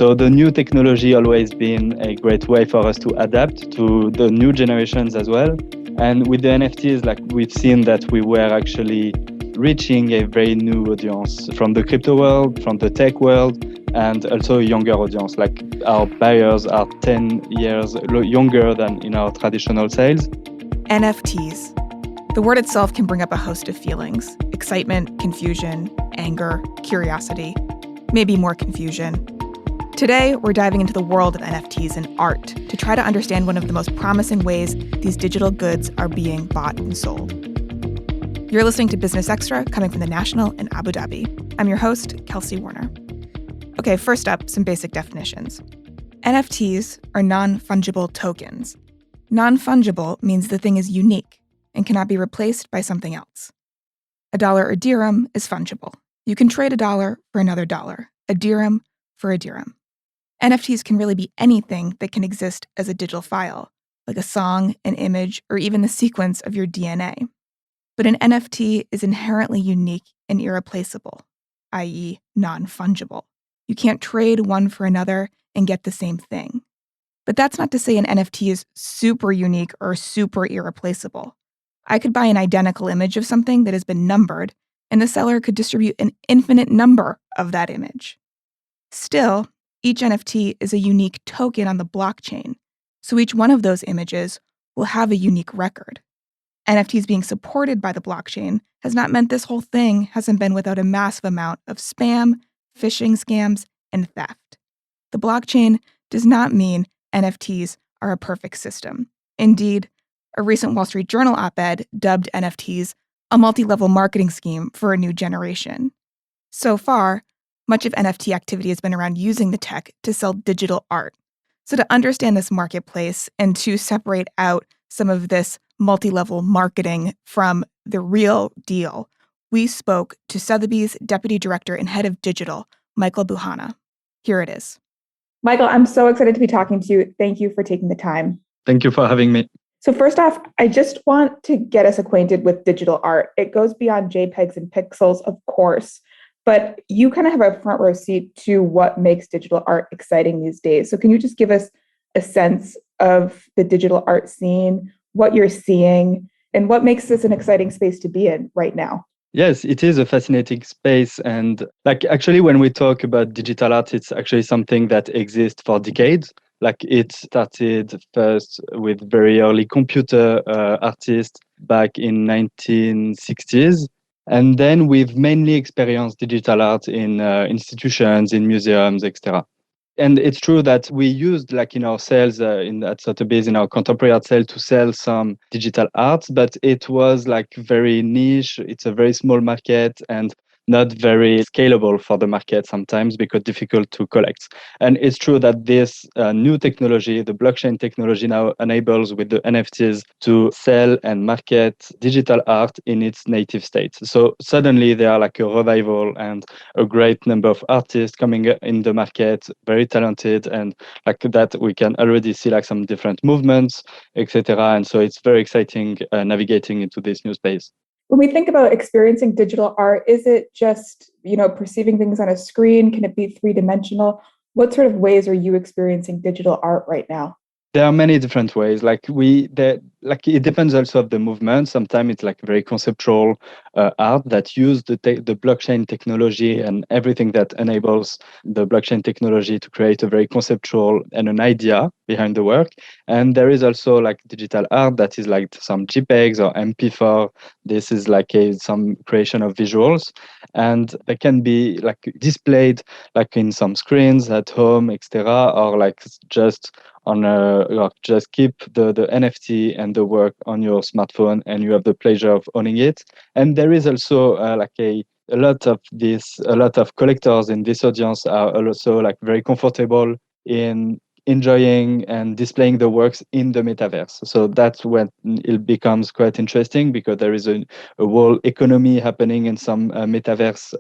So the new technology always been a great way for us to adapt to the new generations as well. And with the NFTs, like we've seen that we were actually reaching a very new audience from the crypto world, from the tech world, and also a younger audience. Like our buyers are 10 years younger than in our traditional sales. NFTs. The word itself can bring up a host of feelings: excitement, confusion, anger, curiosity, maybe more confusion. Today, we're diving into the world of NFTs and art to try to understand one of the most promising ways these digital goods are being bought and sold. You're listening to Business Extra, coming from the National in Abu Dhabi. I'm your host, Kelsey Warner. Okay, first up, some basic definitions. NFTs are non-fungible tokens. Non-fungible means the thing is unique and cannot be replaced by something else. A dollar or dirham is fungible. You can trade a dollar for another dollar, a dirham for a dirham. NFTs can really be anything that can exist as a digital file, like a song, an image, or even the sequence of your DNA. But an NFT is inherently unique and irreplaceable, i.e., non-fungible. You can't trade one for another and get the same thing. But that's not to say an NFT is super unique or super irreplaceable. I could buy an identical image of something that has been numbered, and the seller could distribute an infinite number of that image. Still, each NFT is a unique token on the blockchain, so each one of those images will have a unique record. NFTs being supported by the blockchain has not meant this whole thing hasn't been without a massive amount of spam, phishing scams, and theft. The blockchain does not mean NFTs are a perfect system. Indeed, a recent Wall Street Journal op-ed dubbed NFTs a multi-level marketing scheme for a new generation. So far, much of NFT activity has been around using the tech to sell digital art. So to understand this marketplace and to separate out some of this multi-level marketing from the real deal, we spoke to Sothebys' Deputy Director and Head of Digital, Michael Bouhanna. Here it is. Michael, I'm so excited to be talking to you. Thank you for taking the time. Thank you for having me. So first off, I just want to get us acquainted with digital art. It goes beyond JPEGs and pixels, of course, but you kind of have a front row seat to what makes digital art exciting these days. So can you just give us a sense of the digital art scene, what you're seeing, and what makes this an exciting space to be in right now? Yes, it is a fascinating space. And actually, when we talk about digital art, it's actually something that exists for decades. It started first with very early computer artists back in 1960s. And then we've mainly experienced digital art in institutions, in museums, etc. And it's true that we used, in our sales at Sothebys, in our contemporary art sale, to sell some digital art, but it was very niche. It's a very small market and not very scalable for the market sometimes because difficult to collect. And it's true that this new technology, the blockchain technology, now enables with the NFTs to sell and market digital art in its native state. So suddenly there are a revival and a great number of artists coming in the market, very talented, and that we can already see some different movements, etc. And so it's very exciting navigating into this new space. When we think about experiencing digital art, is it just, perceiving things on a screen? Can it be three-dimensional? What sort of ways are you experiencing digital art right now? There are many different ways. It depends also of the movement. Sometimes it's very conceptual art that use the blockchain technology and everything that enables the blockchain technology to create a very conceptual and an idea behind the work. And there is also digital art that is some JPEGs or MP4. This is some creation of visuals, and they can be displayed in some screens at home, etc., or just on just keep the NFT and the work on your smartphone, and you have the pleasure of owning it. And there is also a lot of collectors in this audience are also very comfortable in enjoying and displaying the works in the metaverse. So that's when it becomes quite interesting, because there is a whole economy happening in some metaverse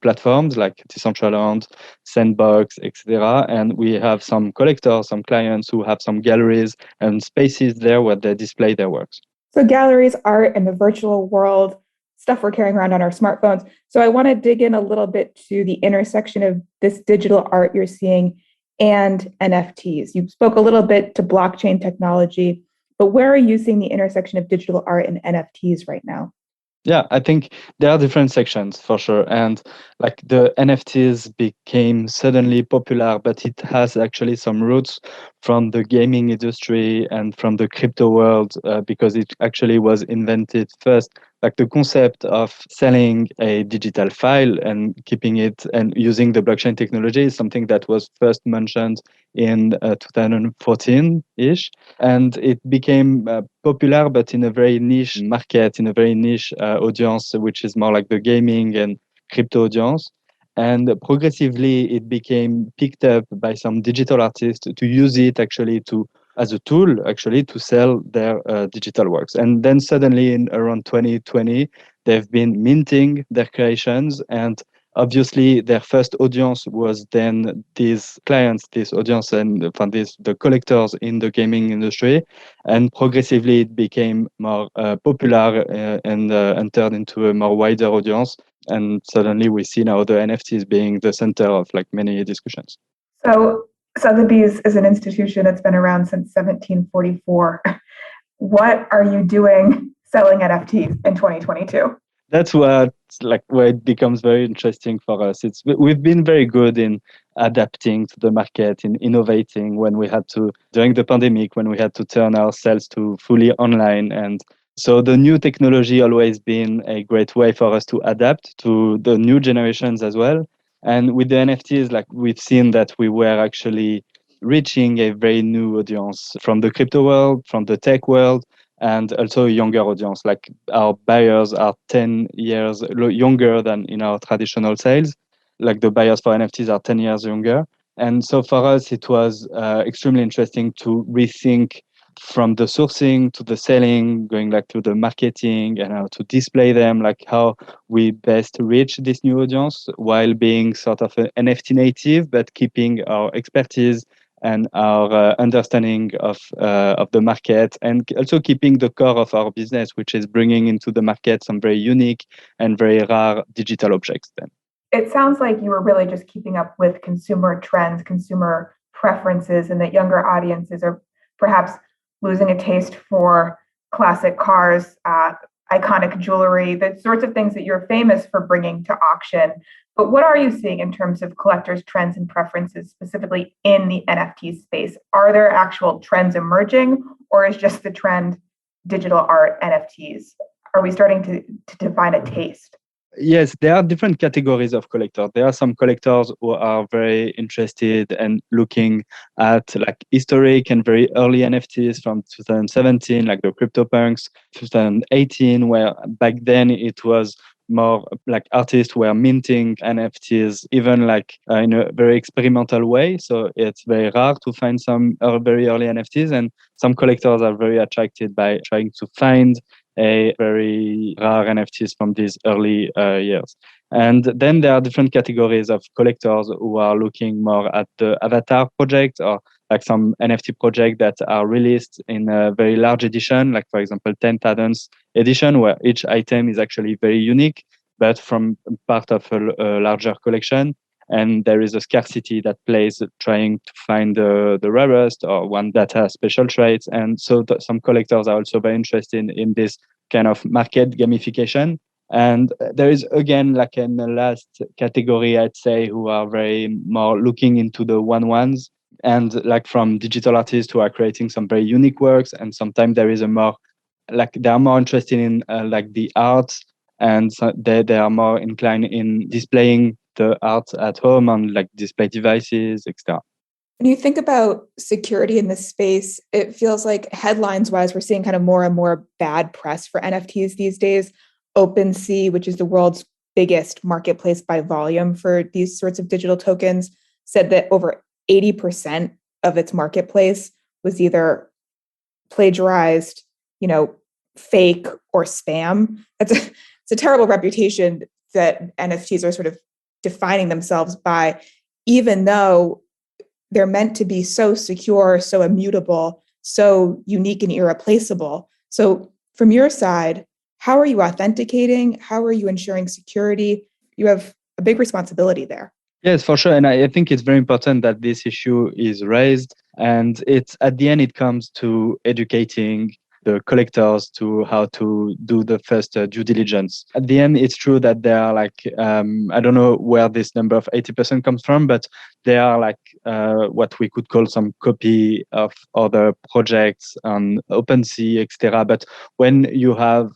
platforms like Decentraland, Sandbox, etc. And we have some collectors, some clients who have some galleries and spaces there where they display their works. So galleries, art, and the virtual world, stuff we're carrying around on our smartphones. So I want to dig in a little bit to the intersection of this digital art you're seeing and NFTs. You spoke a little bit to blockchain technology, but where are you seeing the intersection of digital art and NFTs right now? Yeah, I think there are different sections for sure. And like the NFTs became suddenly popular, but it has actually some roots from the gaming industry and from the crypto world because it actually was invented first. Like the concept of selling a digital file and keeping it and using the blockchain technology is something that was first mentioned in 2014-ish. And it became popular, but in a very niche market, in a very niche audience, which is more like the gaming and crypto audience. And progressively, it became picked up by some digital artists to use it actually to as a tool actually to sell their digital works. And then suddenly in around 2020, they've been minting their creations, and obviously their first audience was then these clients, this audience and from this the collectors in the gaming industry, and progressively it became more popular and entered into a more wider audience, and suddenly we see now the NFTs being the center of like many discussions. So Sotheby's is an institution that's been around since 1744. What are you doing selling NFTs in 2022? That's what like where it becomes very interesting for us. We've been very good in adapting to the market, in innovating when we had to during the pandemic, when we had to turn our sales to fully online. And so the new technology always been a great way for us to adapt to the new generations as well. And with the NFTs, like we've seen that we were actually reaching a very new audience from the crypto world, from the tech world, and also a younger audience. Like our buyers are 10 years younger than in our traditional sales. Like the buyers for NFTs are 10 years younger. And so for us, it was extremely interesting to rethink from the sourcing to the selling, going like to the marketing and how to display them, like how we best reach this new audience while being sort of an NFT native, but keeping our expertise and our understanding of the market, and also keeping the core of our business, which is bringing into the market some very unique and very rare digital objects. Then it sounds like you were really just keeping up with consumer trends, consumer preferences, and that younger audiences are perhaps losing a taste for classic cars, iconic jewelry, the sorts of things that you're famous for bringing to auction. But what are you seeing in terms of collectors' trends and preferences, specifically in the NFT space? Are there actual trends emerging, or is just the trend digital art NFTs? Are we starting to define a taste? Yes, there are different categories of collectors. There are some collectors who are very interested and looking at like historic and very early NFTs from 2017, like the CryptoPunks, 2018, where back then it was more like artists were minting NFTs, even like in a very experimental way. So it's very rare to find some very early NFTs, and some collectors are very attracted by trying to find a very rare NFTs from these early years. And then there are different categories of collectors who are looking more at the avatar project, or like some NFT projects that are released in a very large edition, like for example 10,000 edition, where each item is actually very unique, but from part of a larger collection. And there is a scarcity that plays trying to find the rarest or one that has special traits. And so some collectors are also very interested in this kind of market gamification. And there is, again, like in the last category, I'd say, who are very more looking into the ones, and like from digital artists who are creating some very unique works. And sometimes there is a more, like they are more interested in like the art, and so they are more inclined in displaying the art at home on like display devices, etc. When you think about security in this space, it feels like headlines wise, we're seeing kind of more and more bad press for NFTs these days. OpenSea, which is the world's biggest marketplace by volume for these sorts of digital tokens, said that over 80% of its marketplace was either plagiarized, fake or spam. It's a terrible reputation that NFTs are sort of defining themselves by, even though they're meant to be so secure, so immutable, so unique and irreplaceable. So from your side, how are you authenticating? How are you ensuring security? You have a big responsibility there. Yes, for sure. And I think it's very important that this issue is raised. And it's at the end, it comes to educating the collectors to how to do the first due diligence. At the end, it's true that there are I don't know where this number of 80% comes from, but there are what we could call some copy of other projects on OpenSea, etc. But when you have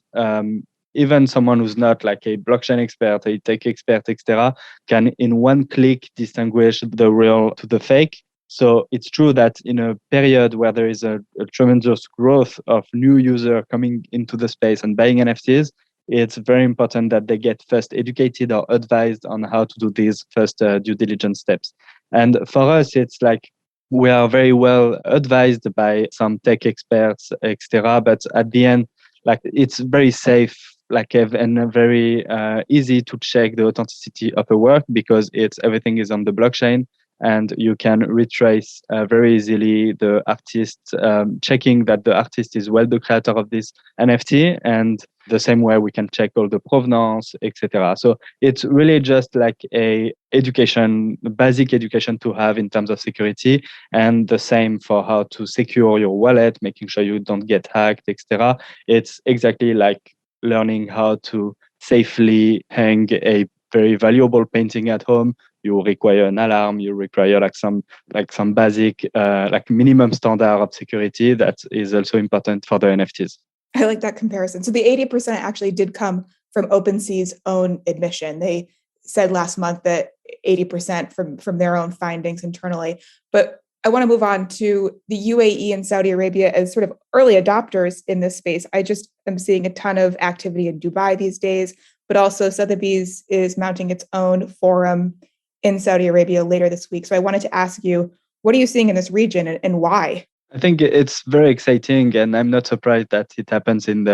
even someone who's not like a blockchain expert, a tech expert, etc., can in one click distinguish the real to the fake. So it's true that in a period where there is a tremendous growth of new users coming into the space and buying NFTs, it's very important that they get first educated or advised on how to do these first due diligence steps. And for us, it's like we are very well advised by some tech experts, etc. But at the end, like it's very safe and very easy to check the authenticity of a work because it's everything is on the blockchain and you can retrace very easily the artist, checking that the artist is well the creator of this NFT, and the same way we can check all the provenance, etc. So it's really just like a education, basic education to have in terms of security, and the same for how to secure your wallet, making sure you don't get hacked, etc. It's exactly like learning how to safely hang a very valuable painting at home. You require an alarm, you require some basic minimum standard of security that is also important for the NFTs. I like that comparison. So the 80% actually did come from OpenSea's own admission. They said last month that 80% from their own findings internally. But I want to move on to the UAE and Saudi Arabia as sort of early adopters in this space. I just am seeing a ton of activity in Dubai these days, but also Sothebys is mounting its own forum in Saudi Arabia later this week. So I wanted to ask you, what are you seeing in this region and why? I think it's very exciting, and I'm not surprised that it happens in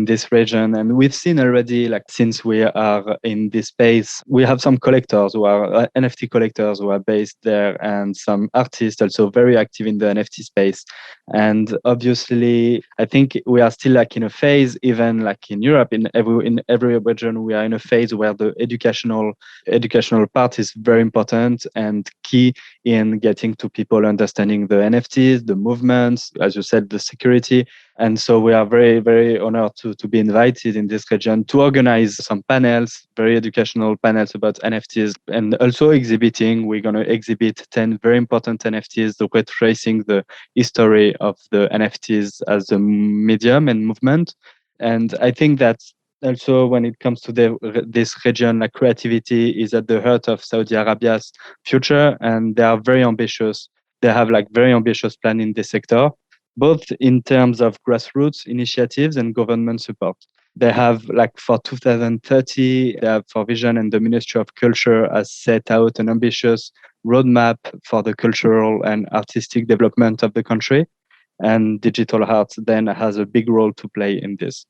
this region. And we've seen already, like since we are in this space, we have some collectors who are NFT collectors who are based there, and some artists also very active in the NFT space. And obviously, I think we are still like in a phase, even like in Europe, in every region, we are in a phase where the educational part is very important and key in getting to people understanding the NFTs, the movements, as you said, the security. And so we are very, very honored to be invited in this region to organize some panels, very educational panels about NFTs, and also exhibiting. We're going to exhibit 10 very important NFTs, retracing the history of the NFTs as a medium and movement. And I think that also when it comes to this region, like creativity is at the heart of Saudi Arabia's future, and they are very ambitious. They have like very ambitious plan in this sector, both in terms of grassroots initiatives and government support. They have like for 2030, they have for vision, and the Ministry of Culture has set out an ambitious roadmap for the cultural and artistic development of the country. And digital art then has a big role to play in this.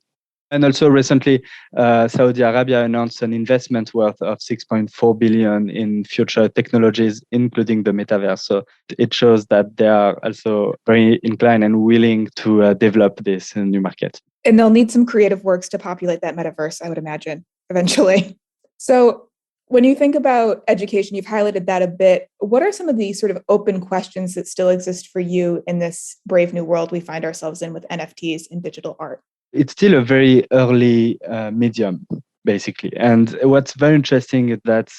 And also recently, Saudi Arabia announced an investment worth of 6.4 billion in future technologies, including the metaverse. So it shows that they are also very inclined and willing to develop this new market. And they'll need some creative works to populate that metaverse, I would imagine, eventually. So when you think about education, you've highlighted that a bit. What are some of the sort of open questions that still exist for you in this brave new world we find ourselves in with NFTs and digital art? It's still a very early medium, basically. And what's very interesting is that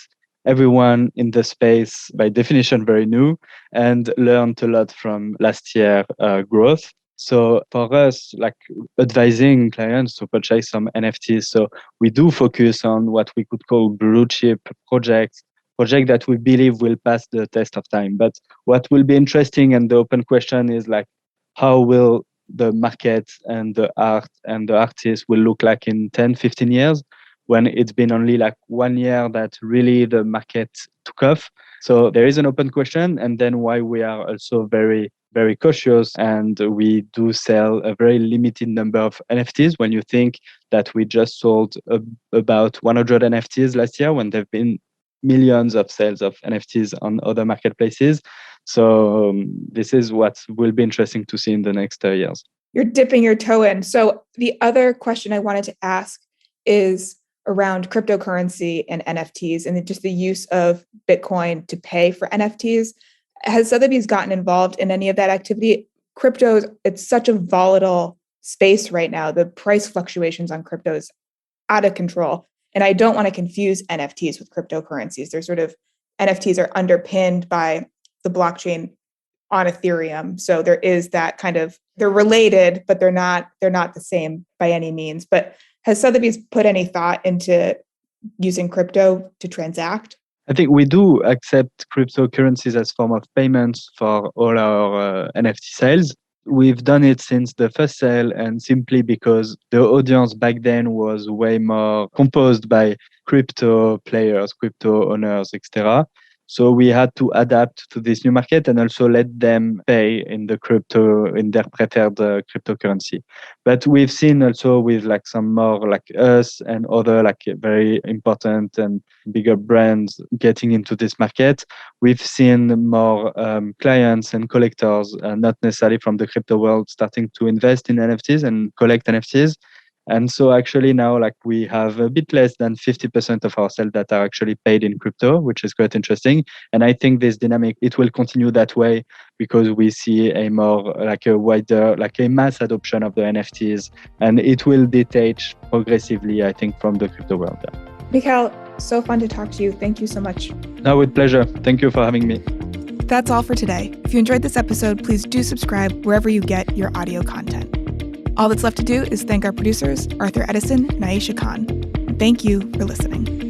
everyone in the space, by definition, very new and learned a lot from last year growth. So for us, like advising clients to purchase some NFTs, so we do focus on what we could call blue chip projects that we believe will pass the test of time. But what will be interesting, and the open question is like, how will the market and the art and the artists will look like in 10, 15 years, when it's been only like 1 year that really the market took off. So there is an open question, and then why we are also very, very cautious, and we do sell a very limited number of NFTs. When you think that we just sold about 100 NFTs last year, when there have been millions of sales of NFTs on other marketplaces. So this is what will be interesting to see in the next years. You're dipping your toe in. So the other question I wanted to ask is, around cryptocurrency and NFTs and just the use of Bitcoin to pay for NFTs. Has Sotheby's gotten involved in any of that activity? Crypto, it's such a volatile space right now. The price fluctuations on crypto is out of control. And I don't want to confuse NFTs with cryptocurrencies. NFTs are underpinned by the blockchain on Ethereum. So there is that they're related, but they're not the same by any means. But has Sotheby's put any thought into using crypto to transact? I think we do accept cryptocurrencies as form of payments for all our NFT sales. We've done it since the first sale, and simply because the audience back then was way more composed by crypto players, crypto owners, etc. So we had to adapt to this new market and also let them pay in their preferred cryptocurrency. But we've seen also with some more like us and other very important and bigger brands getting into this market, we've seen more clients and collectors, not necessarily from the crypto world, starting to invest in NFTs and collect NFTs. And so actually now we have a bit less than 50% of our sales that are actually paid in crypto, which is quite interesting. And I think this dynamic, it will continue that way because we see a more a wider, a mass adoption of the NFTs, and it will detach progressively, I think, from the crypto world. Mikhail, so fun to talk to you. Thank you so much. No, with pleasure. Thank you for having me. That's all for today. If you enjoyed this episode, please do subscribe wherever you get your audio content. All that's left to do is thank our producers, Arthur Edison and Aisha Khan. Thank you for listening.